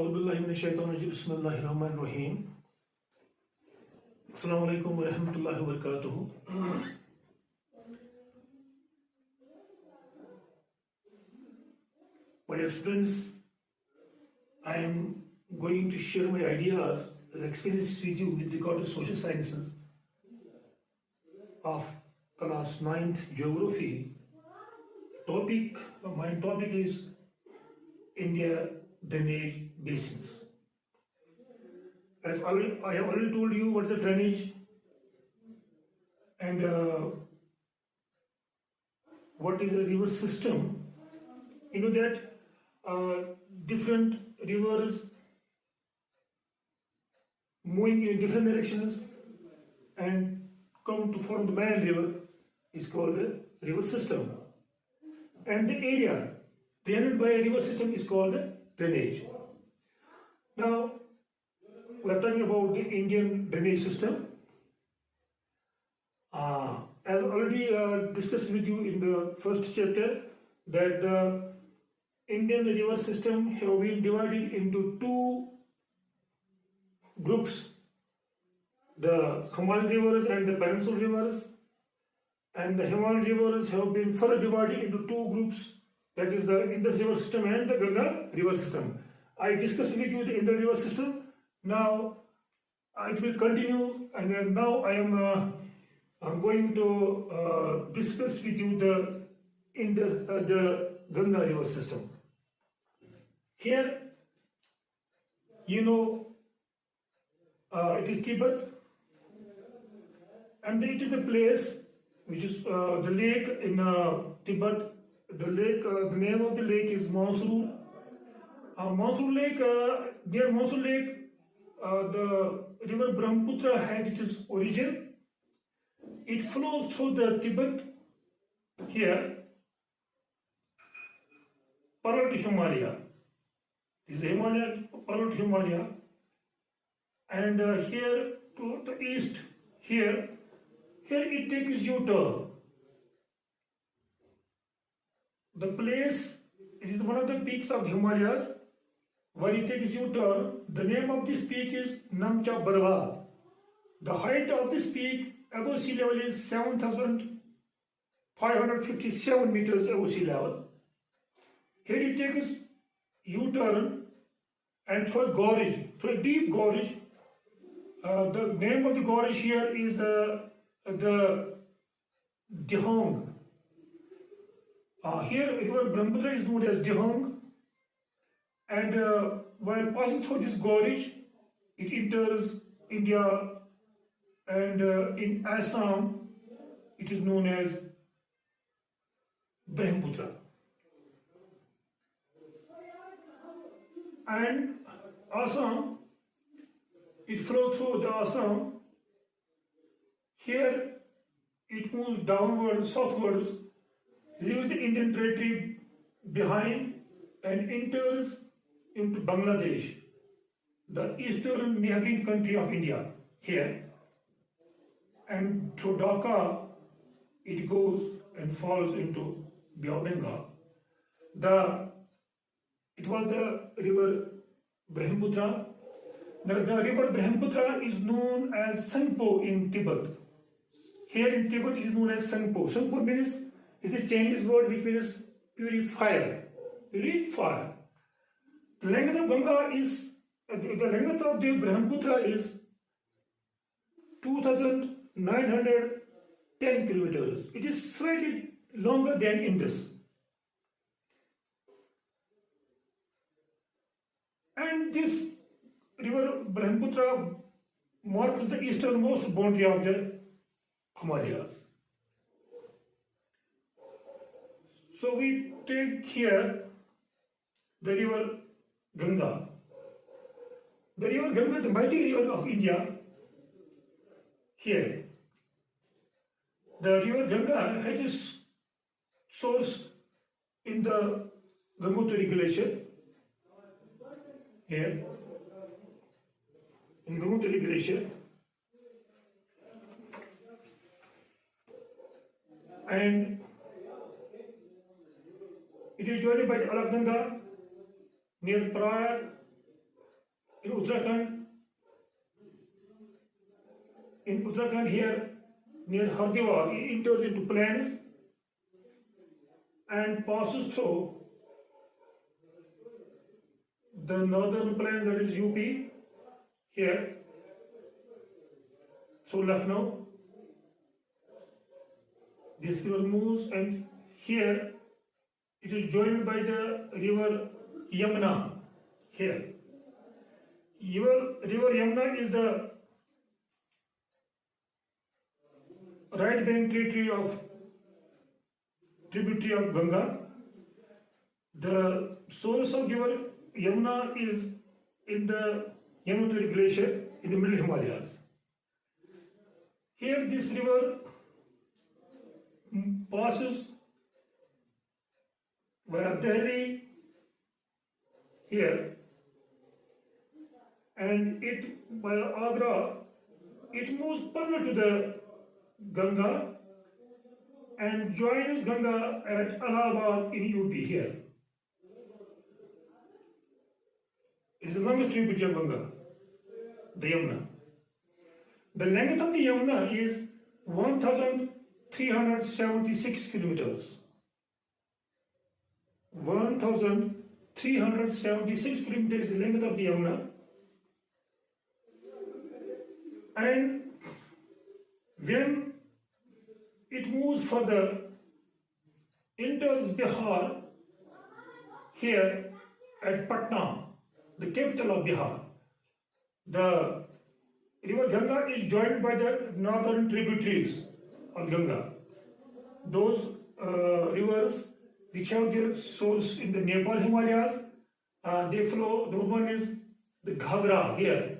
أعوذ بالله من الشيطان الرجيم بسم الله الرحمن الرحيم السلام عليكم ورحمة الله وبركاته. My dear students, I am going to share my ideas and experiences with you with regard to social sciences of class 9th geography. My topic is India drainage basins. As I have already told you what is the drainage and what is a river system. You know that different rivers moving in different directions and come to form the main river is called a river system. And the area drained by a river system is called a drainage. Now, we are talking about the Indian drainage system. As already discussed with you in the first chapter, that the Indian river system have been divided into two groups, the Himalayan rivers and the Peninsular rivers. And the Himalayan rivers have been further divided into two groups, that is the Indus river system and the Ganga river system. I discussed with you the Indus river system. Now it will continue, and now I am going to discuss with you the Ganga river system. Here, you know, it is Tibet, and it is a place which is the lake in Tibet. The name of the lake is Mansoor. Mansoor Lake, near Mansoor Lake, the river Brahmaputra has its origin. It flows through the Tibet here, parallel to Himalaya. This is Himalaya, parallel to Himalaya. And here to the east, here it takes U-turn. The place, it is one of the peaks of the Himalayas where it takes U-turn. The name of this peak is Namcha Barwa. The height of this peak above sea level is 7,557 meters above sea level. Here it takes U-turn and through a gorge, through a deep gorge. The name of the gorge here is the Dihong. Here river Brahmaputra is known as Dihong, and while passing through this gorge, it enters India, and in Assam it is known as Brahmaputra. And Assam, it flows through the Assam. Here it moves downwards, southwards, leaves the Indian territory behind and enters into Bangladesh, the eastern neighboring country of India, here. And through Dhaka, it goes and falls into Bay of Bengal. It was the river Brahmaputra. The river Brahmaputra is known as Sangpo in Tibet. Here in Tibet it is known as Sangpo. Sangpo means is a Chinese word which means purifier. Purifier. The length of the Brahmaputra is 2,910 kilometers. It is slightly longer than Indus. And this river Brahmaputra marks the easternmost boundary of the Himalayas. So we take here the river Ganga. The river Ganga, the mighty river of India, here. The river Ganga has its source in the Gangotri glacier, here, in Gangotri glacier. And it is joined by the Alaknanda near Praya in Uttarakhand here near Hardwar, it enters into plains and passes through the northern plains, that is UP, here through Lucknow. This river moves, and here it is joined by the river Yamuna here. River Yamuna is the right bank tributary of Ganga. The source of river Yamuna is in the Yamunotri glacier in the middle Himalayas. Here this river passes via Delhi here, and it by Agra it moves parallel to the Ganga and joins Ganga at Allahabad in UP here. It is the longest tributary of Ganga, the Yamuna. The length of the Yamuna is 1,376 kilometers. 1,376 kilometers is the length of the Yamuna. And when it moves further, enters Bihar here at Patna, the capital of Bihar. The river Ganga is joined by the northern tributaries of Ganga. Those rivers which have their source in the Nepal Himalayas, they flow. The one is the Ghagra here.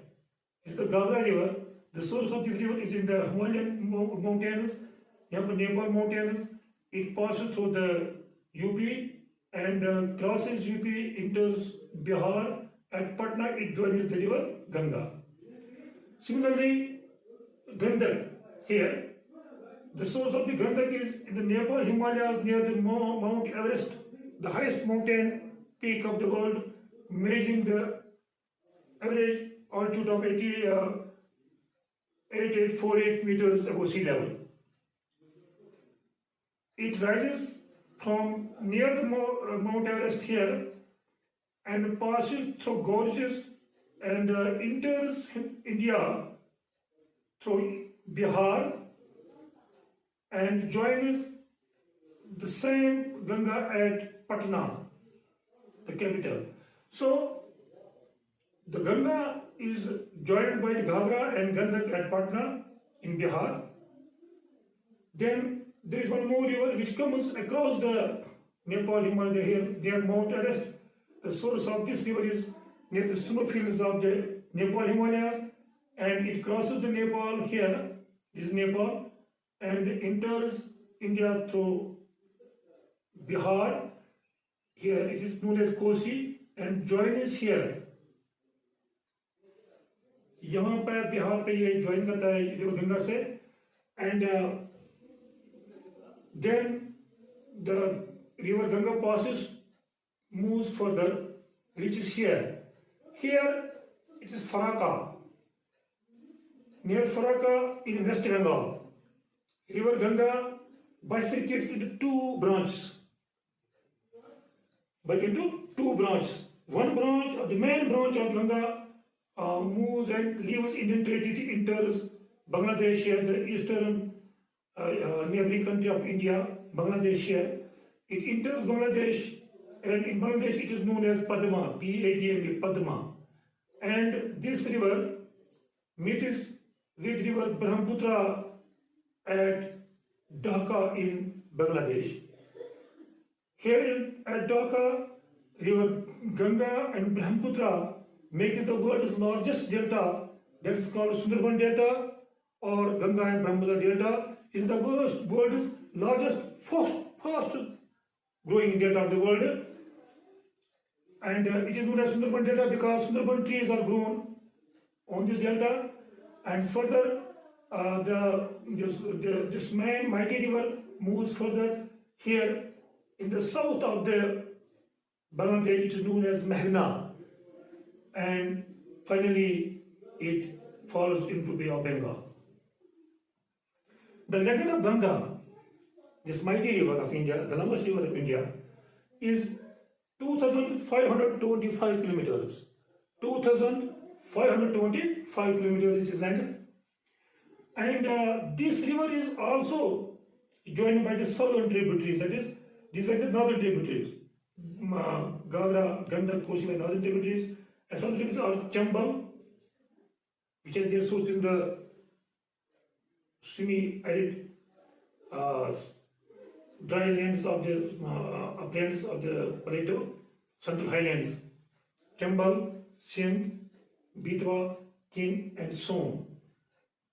It's the Ghagra river. The source of the river is in the Himalayan mountains, Nepal mountains. It passes through the UP and crosses UP, enters Bihar. At Patna, it joins the river Ganga. Similarly, Gandak here, the source of the Gandak is in the Nepal Himalayas near the Mount Everest, the highest mountain peak of the world, measuring the average altitude of 8848 meters above sea level. It rises from near the Mount Everest here and passes through gorges and enters India through Bihar and joins the same Ganga at Patna, the capital. So the Ganga is joined by the Ghagra and Gandak at Patna in Bihar. Then there is one more river which comes across the Nepal Himalaya here near Mount Everest. The source of this river is near the snowfields of the Nepal Himalayas, and it crosses the Nepal here, this is Nepal, and enters India through Bihar. Here it is known as Kosi and joins here. यहाँ पे बिहार पे ये join करता है river Ganga से, and then the river Ganga moves further, reaches here. Here it is Faraka. Near Faraka in West Bengal, river Ganga bifurcates into two branches. One branch, the main branch of Ganga, moves and leaves Indian territory, enters Bangladesh here, the eastern neighboring country of India, Bangladesh here. It enters Bangladesh, and in Bangladesh it is known as Padma, P-A-D-M-A, Padma. And this river meets with river Brahmaputra at Dhaka in Bangladesh. Here at Dhaka, river Ganga and Brahmaputra make the world's largest delta, that is called Sundarban Delta or Ganga and Brahmaputra Delta. Is the world's largest, fast growing delta of the world. And it is known as Sundarban Delta because Sundarban trees are grown on this delta. And further, this main mighty river moves further here in the south of the Bangladesh. It is known as Meghna. And finally it falls into Bay of Bengal. The length of Ganga, this mighty river of India, the longest river of India, is 2,525 kilometers. 2,525 kilometers is its length. And this river is also joined by the southern tributaries, that is, these are the northern tributaries. Gavra, Gandak, Kosi are northern tributaries, and southern tributaries are Chambal, which has their source in the semi-arid dry lands of the uplands of the Plateau, Central Highlands. Chambal, Sindh, Betwa, Kin, and Son.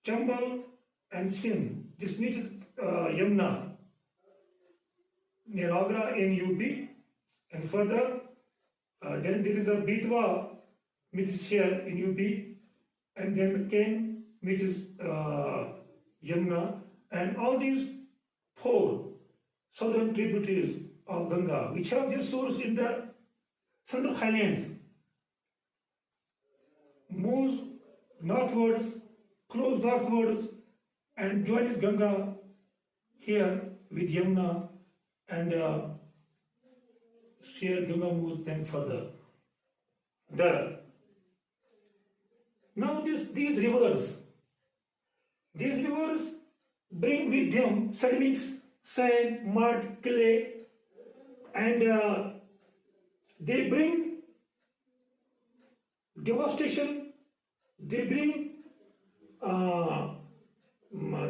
Chambal and Sindh, this meets Yamuna near Agra in UP, and further then there is a Betwa meets here in UP, and then Ken meets Yamuna, and all these four southern tributaries of Ganga, which have their source in the Central Highlands, moves northwards, flows northwards, and joins Ganga here with Yamuna, and here Ganga moves then further. Now these rivers bring with them sediments, sand, mud, clay, and they bring devastation. They bring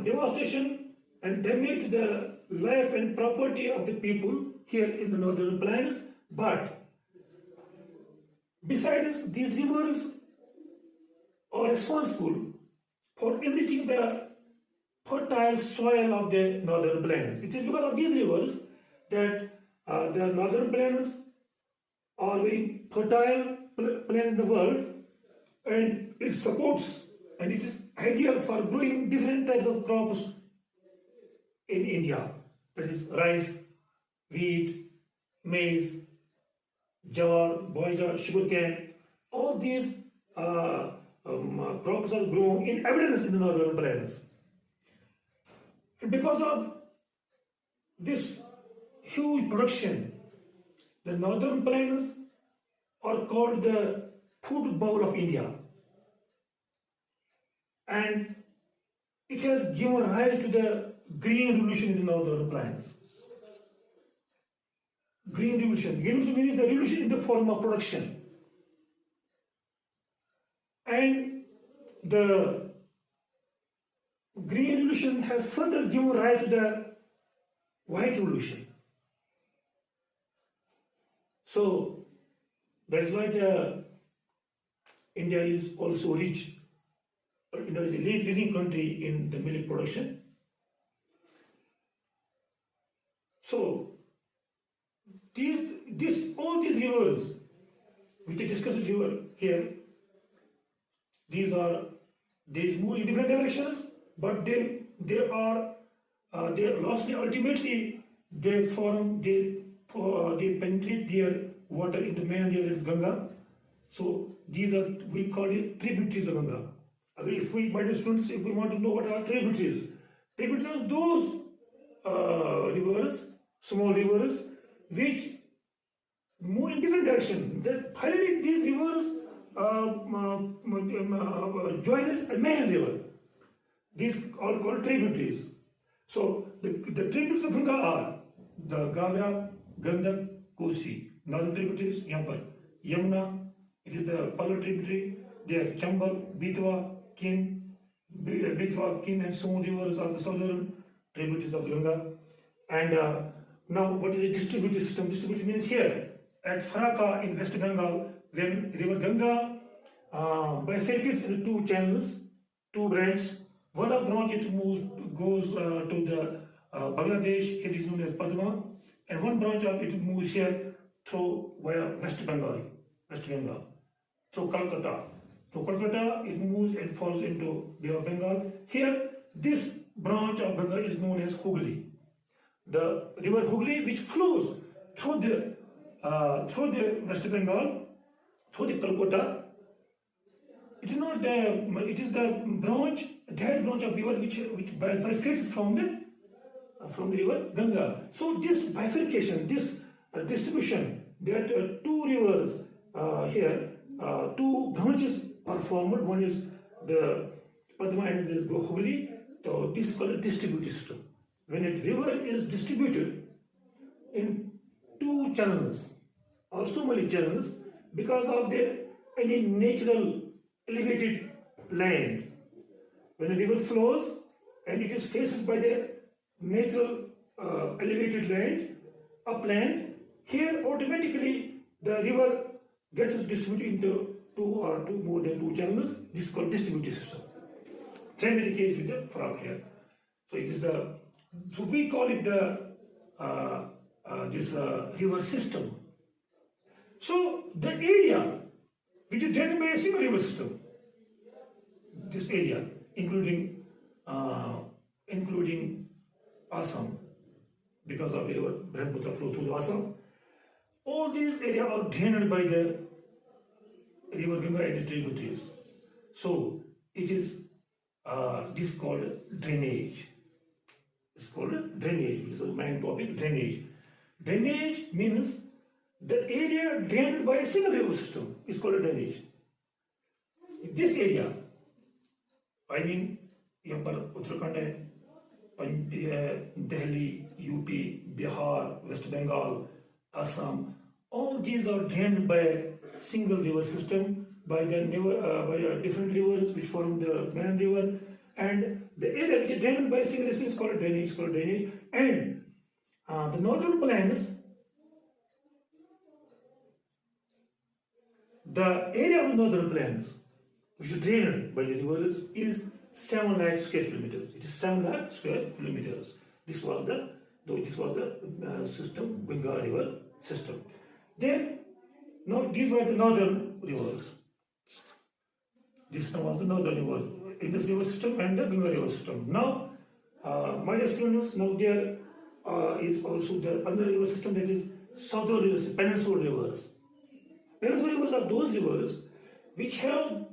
devastation and damage to the life and property of the people here in the northern plains. But besides, these rivers are responsible for enriching the fertile soil of the northern plains. It is because of these rivers that the northern plains are very fertile plains in the world, and it supports and it is ideal for growing different types of crops in India. That is rice, wheat, maize, jawar, bajra, sugarcane. All these crops are grown in abundance in the northern plains. And because of this huge production, the northern plains are called the food bowl of India. And it has given rise to the green revolution in the northern plains. Green revolution. Green revolution means the revolution in the form of production. And the green revolution has further given rise to the white revolution. So that's why India is also rich. India is a leading country in the milk production. So all these rivers, which I discussed here, they move in different directions, but they ultimately they penetrate their water into main river, is Ganga. So these are, we call it tributaries of Ganga. If we, my students, if we want to know what are tributaries, those rivers, small rivers, which move in different directions. That finally these rivers join as a main river. These are called tributaries. So the tributaries of Ganga are the Gavra, Gandak, Kosi. Northern tributaries, Yamuna, it is the Pallu tributary. There are Chambal, Betwa, Kin, and Son rivers are the southern tributaries of Ganga. And now, what is the distributive system? Distributive means here at Faraka in West Bengal, when River Ganga bifurcates into two channels, two branches. One of branch it goes to the Bangladesh, it is known as Padma, and one branch of it moves here through via West Bengal, through Calcutta. So Calcutta, it moves and falls into Bay of Bengal. Here, this branch of Bengal is known as Hooghly. The river Hooghly, which flows through the West Bengal, through the Calcutta, It is not the, it is the branch, that branch of river which bifurcates from the river Ganga. So this bifurcation, this distribution, that two rivers here, two branches are formed. One is the Padma and this Gohuli. So this is called a distributed system. When a river is distributed in two channels or so many channels because of the any natural elevated land. When a river flows and it is faced by the natural elevated land, upland, here automatically the river gets distributed into two or more than two channels. This is called distributed system. Same is the case with the frog here. So it is the, so we call it the this river system. So the area which is drained by a single river system, this area, including Assam, because of the river Brahmaputra flows through Assam, all these areas are drained by the river Ganga and its tributaries. So it is this called drainage. It's called drainage, which is a main topic, drainage. Drainage means the area drained by a single river system is called a drainage. This area, I mean, यहाँ पर उत्तराखंड है, Delhi, UP, Bihar, West Bengal, Assam, all these are drained by a single river system, by different rivers which form the main river, and the area which is drained by a single river is called drainage, and the northern plains, the area of northern plains which is drained by the rivers is 7 lakh square kilometers. It is 7 lakh square kilometers. This was the system, Ganga river system. Then, now these were the northern rivers. This was the northern river, Indus river system and the Ganga river system. Now, my dear students, now there is also the other river system, that is southern rivers, peninsular rivers. Peninsular rivers are those rivers which are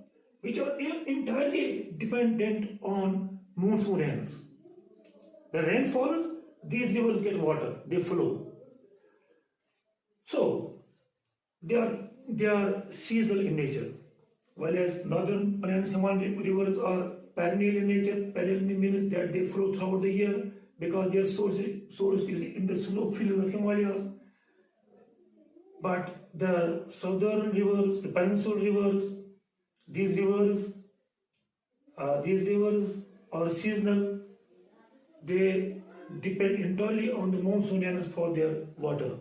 entirely dependent on monsoon rains. The rain falls, these rivers get water, they flow. So they are seasonal in nature, whereas northern Himalayan rivers are perennial in nature. Perennial means that they flow throughout the year because their source is in the snow fields of Himalayas. But the southern rivers, the peninsular rivers, these rivers are seasonal. They depend entirely on the monsoon rains for their water.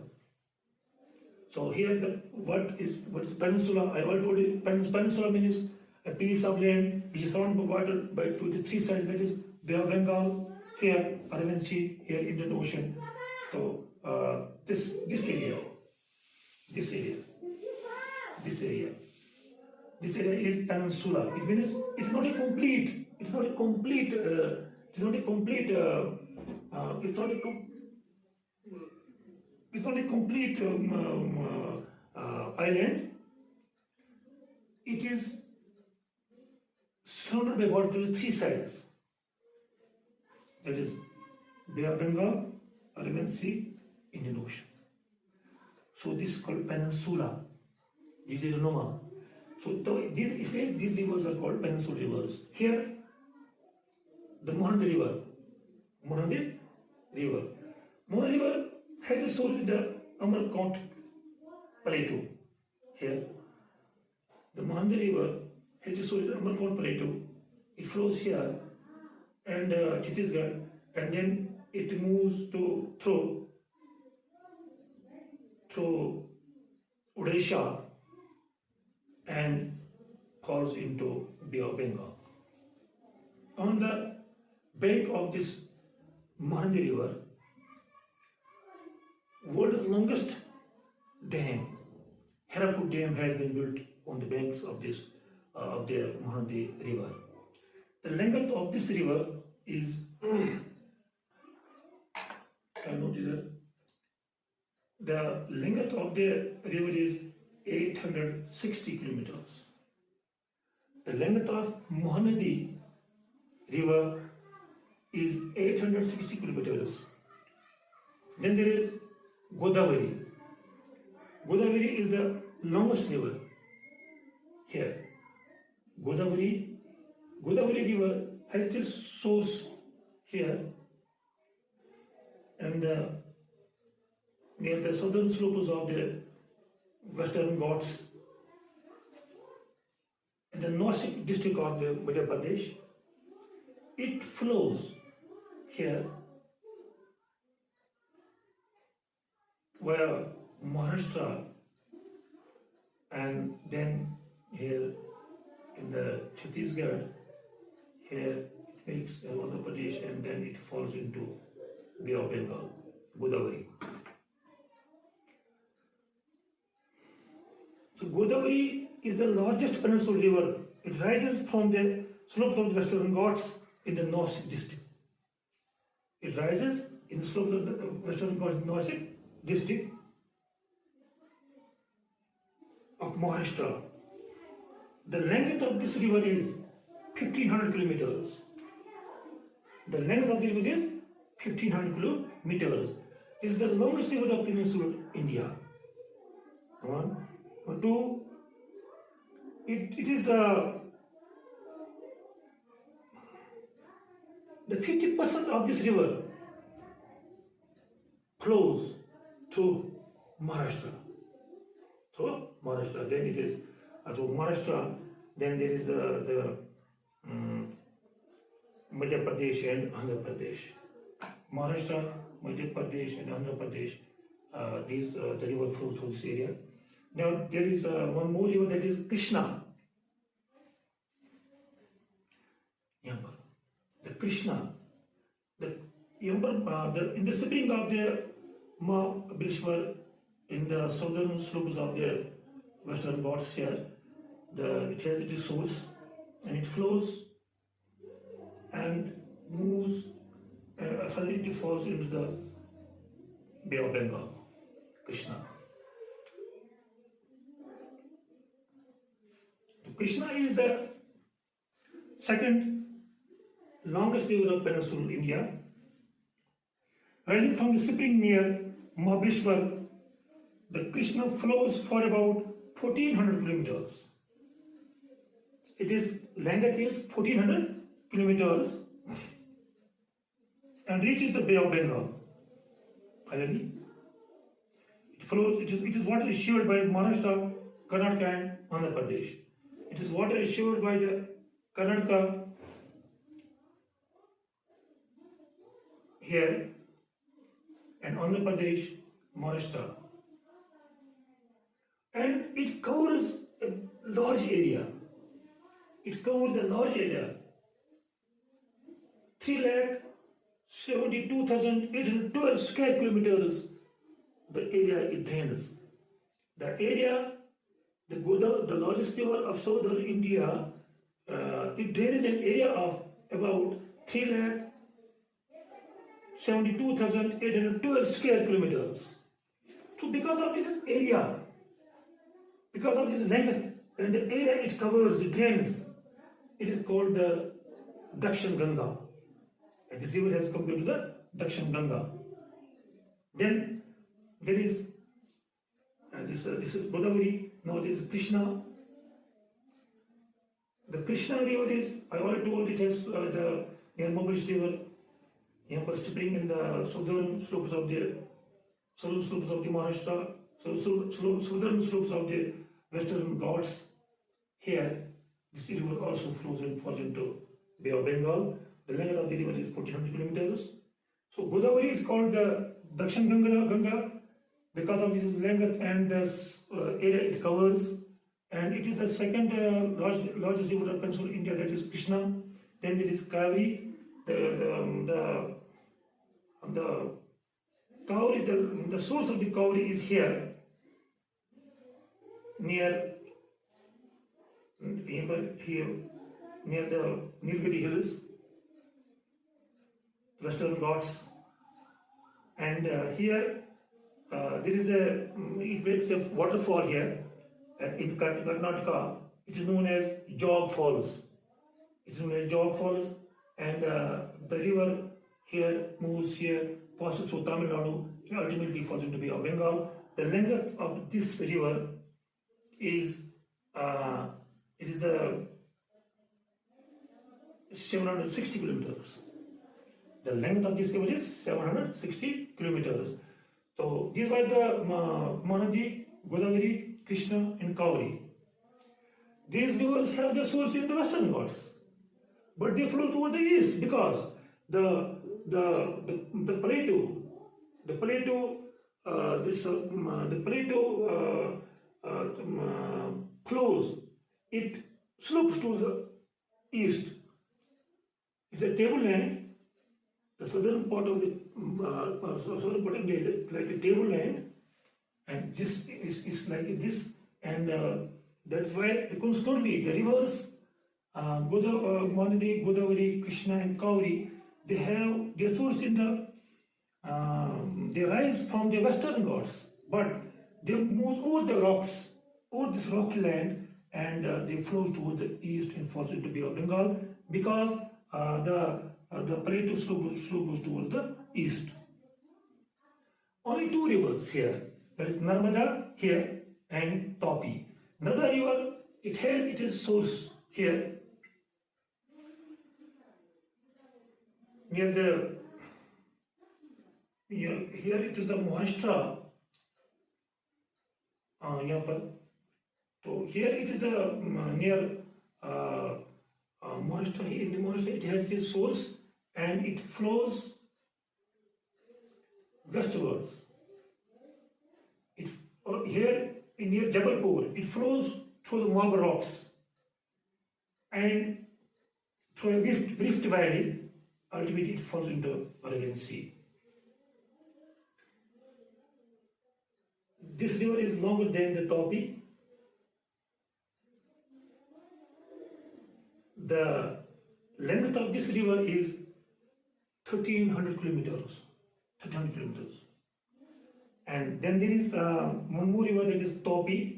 So here, what is peninsula? I already told you, peninsula means a piece of land which is surrounded by water by 2 to 3 sides. That is Bay of Bengal, here Arabian Sea, here Indian Ocean. So this area is peninsula. It means it's not a complete island. It is surrounded by water to 3 sides. That is Bay of Bengal, Arabian Sea, Indian Ocean. So this is called peninsula. This is a Noma. So these rivers are called peninsular rivers. Here, the Mohanty River has a source in the Amarkant Plateau. Here, the Mohanty River has a source in the Amarkant Plateau. It flows here and Chhattisgarh, and then it moves through Odisha and falls into Bay of Bengal. On the bank of this Mohanty River, world's longest dam, Hirakud Dam, has been built on the banks of the Mohanty River. The length of this river is the length of the river is 860 kilometers, The length of Mahanadi river is 860 kilometers. Then there is Godavari. Godavari is the longest river here. Godavari river has its source here and near the southern slopes of the Western Ghats in the Nasik district of the Madhya Pradesh. It flows here via Maharashtra and then here in the Chhattisgarh, here it makes Andhra Pradesh and then it falls into Bay of Bengal, Godavari. So Godavari is the largest peninsular river. It rises from the slopes of the Western Ghats in the Nasik district. It rises in the slopes of the Western Ghats in Nasik district of Maharashtra. The length of this river is 1500 kilometers. The length of the river is 1500 kilometers. This is the longest river of peninsular India. One. Two, it is the 50% of this river flows through Maharashtra. So Maharashtra, then it is through Maharashtra, then there is the Madhya Pradesh and Andhra Pradesh. Maharashtra, Madhya Pradesh and Andhra Pradesh, the river flows through this area. Now there is one more river, that is Krishna. The Krishna, in the spring of the Mahabaleshwar, in the southern slopes of the Western Ghats here, it has its source and it flows and moves, suddenly it falls into the Bay of Bengal, Krishna. Krishna is the second longest river of peninsular India. Rising from the spring near Mahabaleshwar, the Krishna flows for about 1400 kilometers. Its length is 1400 kilometers and reaches the Bay of Bengal. Finally, it flows. It is water is shared by Maharashtra, Karnataka, and Andhra Pradesh. It is water is shared by the Karnataka here and Andhra Pradesh, Maharashtra. And it covers a large area. 3,72,812 square kilometers, the area it drains. The area, the largest river of southern India, it drains an area of about 3,72,812 square kilometers. So because of this area, because of this length and the area it covers, it drains, it is called the Dakshin Ganga. And this river has come to the Dakshin Ganga. Then there is this is Godavari. Now there is Krishna. The Krishna river is, I already told, it has the Mahabaleshwar river, spring in the southern slopes of the Maharashtra, southern slopes of the Western Ghats. Here, this river also flows and falls into Bay of Bengal. The length of the river is 1400 kilometers. So Godavari is called the Dakshin Ganga because of this length and the area it covers. And it is the second largest river of peninsular India, that is Krishna. Then there is Kaveri. The source of the Kaveri is here, near the Nilgiri Hills, Western Ghats, and here there is it makes a waterfall here in Karnataka. it is known as Jog Falls. It is known as Jog Falls, and the river here moves here, passes through Tamil Nadu, and ultimately falls into Bay of Bengal. The length of this river is 760 kilometers. The length of this river is 760 kilometers. So these are the Mahanadi, Godavari, Krishna, and Kauri. These rivers have their source in the Western Ghats, but they flow toward the east because the Plateau flows. It slopes to the east. It's a tableland. The southern part of the is like a tableland, and this is like this, and that's why consequently the rivers Mahanadi, Godavari, Krishna, and Kauri, they have their source in the they rise from the Western Ghats, but they move over the rocks, over this rocky land, and they flow toward the east and falls into Bay of Bengal because the Plateau slope goes toward the east. Only two rivers here, that is Narmada here and Tapi. Narmada river, it has its source here near the here it is the Maharashtra. So here it is the near Maharashtra. In the Maharashtra, it has its source and it flows westwards. Here near Jabalpur, it flows through the Marble Rocks and through a rift valley. Ultimately, it falls into Arabian Sea. This river is longer than the Tapi. The length of this river is 1300 kilometers. 1300 kilometers. And then there is one more river, that is Tapi.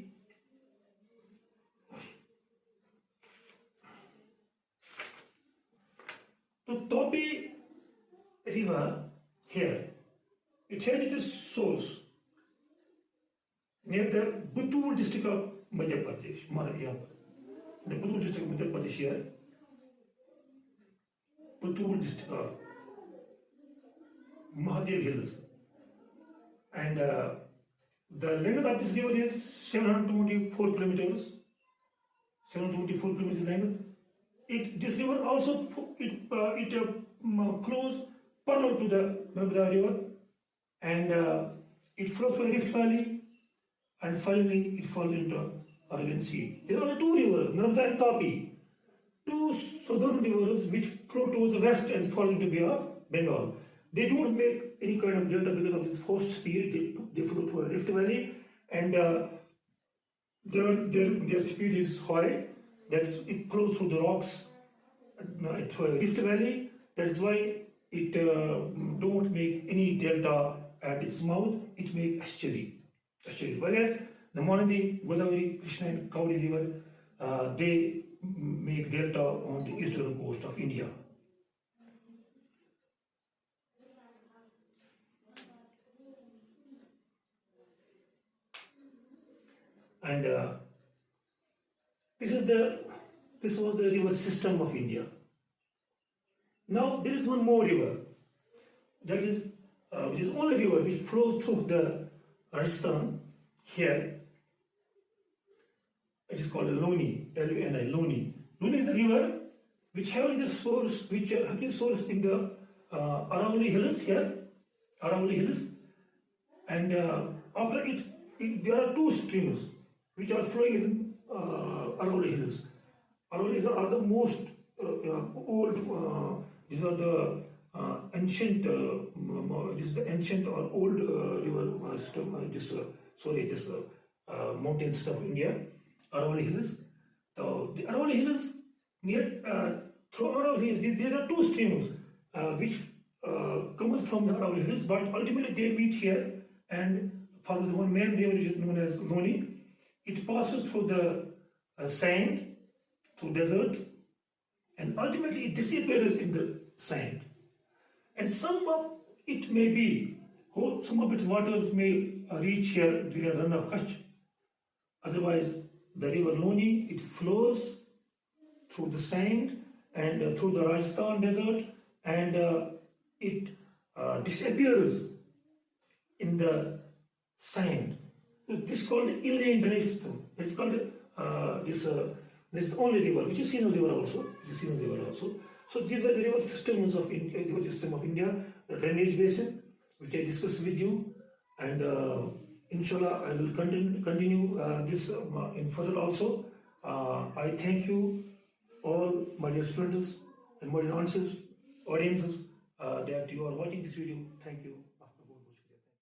The Tapi river here, it has its source near the Buttur district of Madhya Pradesh. The Buttur district of Madhya Pradesh here. Buttur district of Mahadev Hills. And the length of this river is 724 kilometers. 724 kilometers length. This river also flows parallel to the Narmada river, and it flows through a rift valley, and finally it falls into Arabian Sea. There are two rivers, Narmada and Tapi, two southern rivers which flow towards the west and fall into Bay of Bengal. They don't make any kind of delta because of this forced speed. They flow through a rift valley, and their speed is high. It flows through the rocks, through a rift valley. That is why it don't make any delta at its mouth. It makes estuary. Whereas the Mahanadi, Godavari, Krishna, and Kauri river, they make delta on the eastern coast of India. And this was the river system of India. Now there is one more river, that is which is only river which flows through the Rajasthan here. It is called Loni, L-U-N-I, Loni. Loni is a river which has its source in the Aravalli Hills here, Aravalli Hills, and after it there are two streams which are flowing in Aravalli Hills. Aravalli Hills are the most old. These are the ancient. This is the ancient or old river system. This mountain stuff of India. Aravalli Hills. So the Aravalli Hills through Aravalli Hills, there are two streams which comes from the Aravalli Hills, but ultimately they meet here and follows one main river which is known as Loni. It passes through the sand, through desert, and ultimately it disappears in the sand. And some of it may be, some of its waters may reach here during the run of Kutch. Otherwise, the river Loni, it flows through the sand and through the Rajasthan desert, and it disappears in the sand. So this is called inland drainage system. It's called this is the only river, which is seasonal river also. So these are the river systems of river system of India, the drainage basin, which I discussed with you, and inshallah I will continue this in further also. I thank you all, my dear students and my dear audiences, that you are watching this video. Thank you.